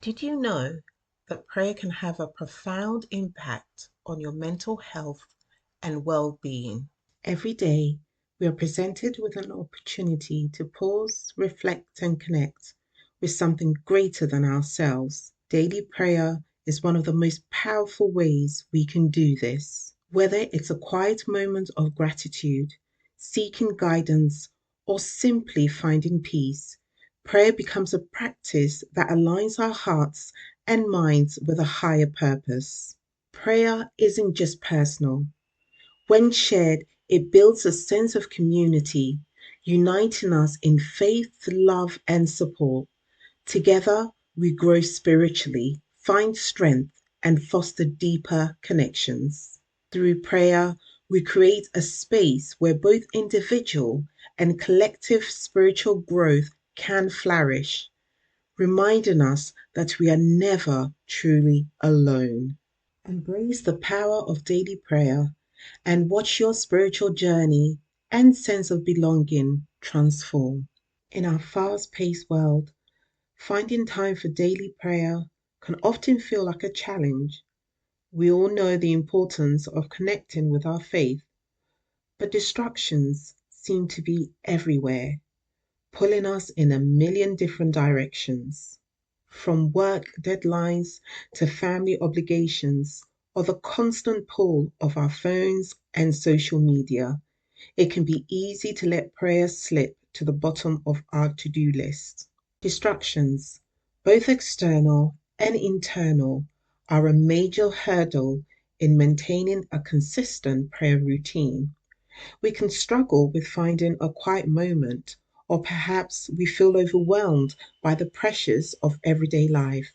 Did you know that prayer can have a profound impact on your mental health and well being? Every day, we are presented with an opportunity to pause, reflect, and connect with something greater than ourselves. Daily prayer is one of the most powerful ways we can do this. Whether it's a quiet moment of gratitude, seeking guidance, or simply finding peace, prayer becomes a practice that aligns our hearts and minds with a higher purpose. Prayer isn't just personal. When shared, it builds a sense of community, uniting us in faith, love, and support. Together, we grow spiritually, find strength, and foster deeper connections. Through prayer, we create a space where both individual and collective spiritual growth can flourish, reminding us that we are never truly alone. Embrace the power of daily prayer and watch your spiritual journey and sense of belonging transform. In our fast paced world, finding time for daily prayer can often feel like a challenge. We all know the importance of connecting with our faith, but distractions seem to be everywhere, pulling us in a million different directions. From work deadlines to family obligations, or the constant pull of our phones and social media, it can be easy to let prayer slip to the bottom of our to do list. Distractions, both external and internal, are a major hurdle in maintaining a consistent prayer routine. We can struggle with finding a quiet moment, or perhaps we feel overwhelmed by the pressures of everyday life.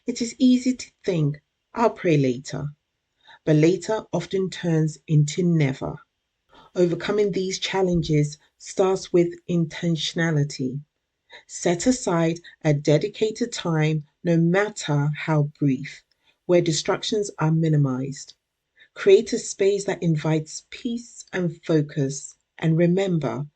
It is easy to think, I'll pray later, but later often turns into never. Overcoming these challenges starts with intentionality. Set aside a dedicated time, no matter how brief, where distractions are minimized. Create a space that invites peace and focus. And remember,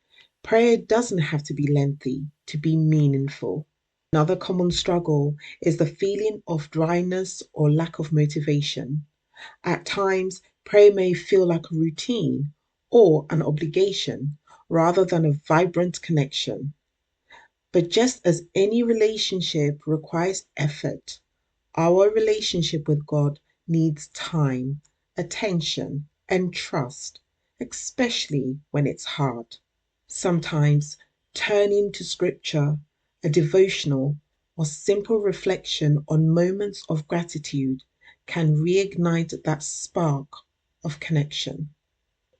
prayer doesn't have to be lengthy to be meaningful. Another common struggle is the feeling of dryness or lack of motivation. At times, prayer may feel like a routine or an obligation rather than a vibrant connection. But just as any relationship requires effort, our relationship with God needs time, attention, and trust, especially when it's hard. Sometimes turning to scripture, a devotional, or simple reflection on moments of gratitude can reignite that spark of connection.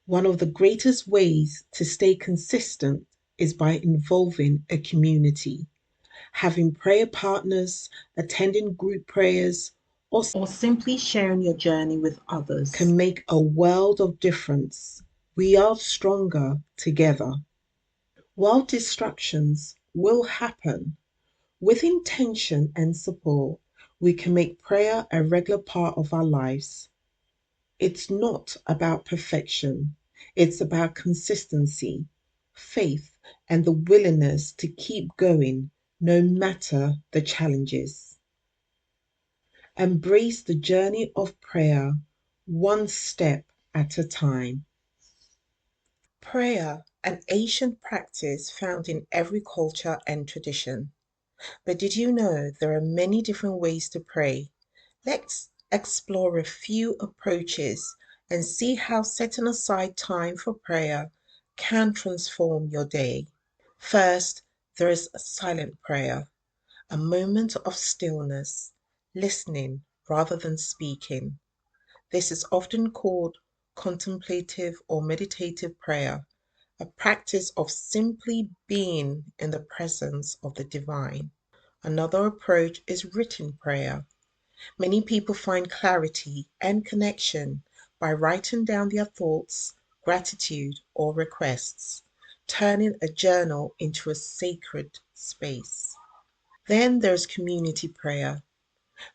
One of the greatest ways to stay consistent is by involving a community. Having prayer partners, attending group prayers, or simply sharing your journey with others can make a world of difference. We are stronger together. While distractions will happen, with intention and support, we can make prayer a regular part of our lives. It's not about perfection, it's about consistency, faith, and the willingness to keep going no matter the challenges. Embrace the journey of prayer one step at a time. Prayer, an ancient practice found in every culture and tradition. But did you know there are many different ways to pray? Let's explore a few approaches and see how setting aside time for prayer can transform your day. First, there is a silent prayer, a moment of stillness, listening rather than speaking. This is often called contemplative or meditative prayer, a practice of simply being in the presence of the divine. Another approach is written prayer. Many people find clarity and connection by writing down their thoughts, gratitude, or requests, turning a journal into a sacred space. Then there's community prayer,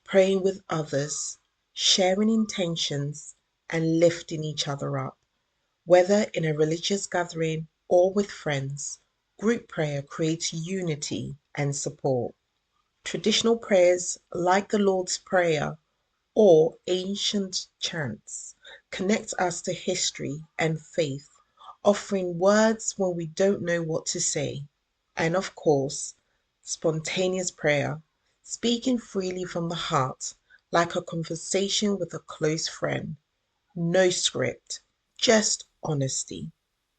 praying with others, sharing intentions, and lifting each other up. Whether in a religious gathering or with friends, group prayer creates unity and support. Traditional prayers like the Lord's Prayer or ancient chants connect us to history and faith, offering words when we don't know what to say. And of course, spontaneous prayer, speaking freely from the heart, like a conversation with a close friend. No script, just honesty.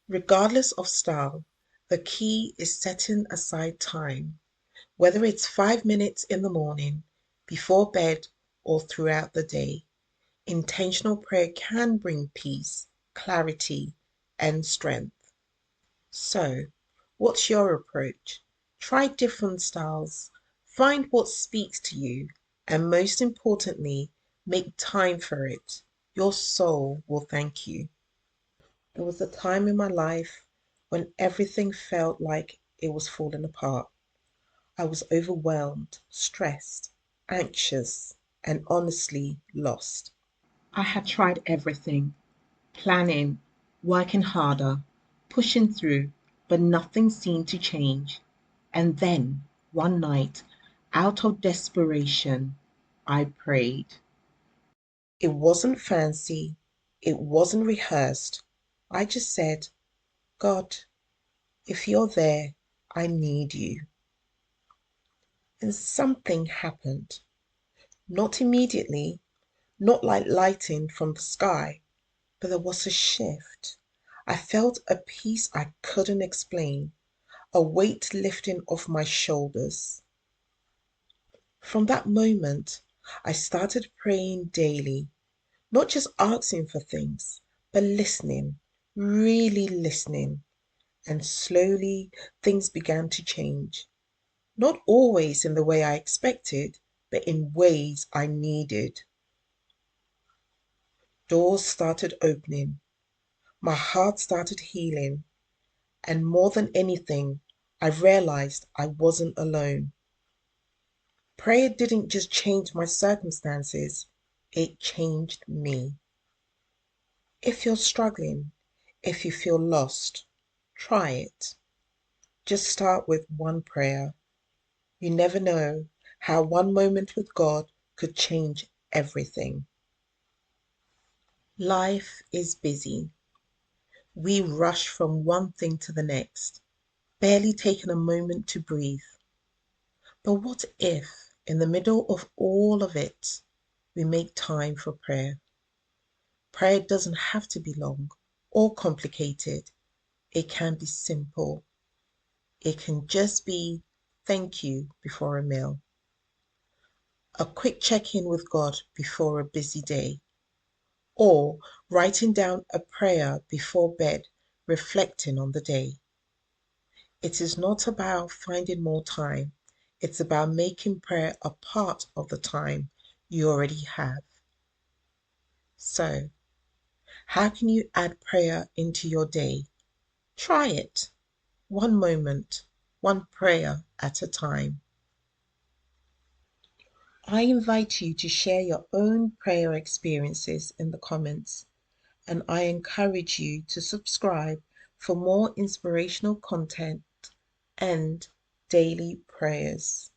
Regardless of style, the key is setting aside time, whether it's 5 minutes in the morning, before bed, or throughout the day. Intentional prayer can bring peace, clarity, and strength. So, what's your approach? Try different styles, find what speaks to you, and most importantly, make time for it. Your soul will thank you. There was a time in my life when everything felt like it was falling apart. I was overwhelmed, stressed, anxious, and honestly lost. I had tried everything: planning, working harder, pushing through, but nothing seemed to change. And then, one night, out of desperation, I prayed. It wasn't fancy, it wasn't rehearsed. I just said, God, if you're there, I need you. And something happened. Not immediately, not like lighting from the sky, but there was a shift. I felt a peace I couldn't explain, a weight lifting off my shoulders. From that moment, I started praying daily, not just asking for things, but listening, really listening. And slowly things began to change. Not always in the way I expected, but in ways I needed. Doors started opening, my heart started healing, and more than anything, I realized I wasn't alone. Prayer didn't just change my circumstances, it changed me. If you're struggling, if you feel lost, try it. Just start with one prayer. You never know how one moment with God could change everything. Life is busy. We rush from one thing to the next, barely taking a moment to breathe. But what if, in the middle of all of it, we make time for prayer? Prayer doesn't have to be long or complicated. It can be simple. It can just be thank you before a meal, a quick check in with God before a busy day, or writing down a prayer before bed, reflecting on the day. It is not about finding more time, it's about making prayer a part of the time you already have. So, how can you add prayer into your day? Try it. One moment, one prayer at a time. I invite you to share your own prayer experiences in the comments, and I encourage you to subscribe for more inspirational content and daily prayers.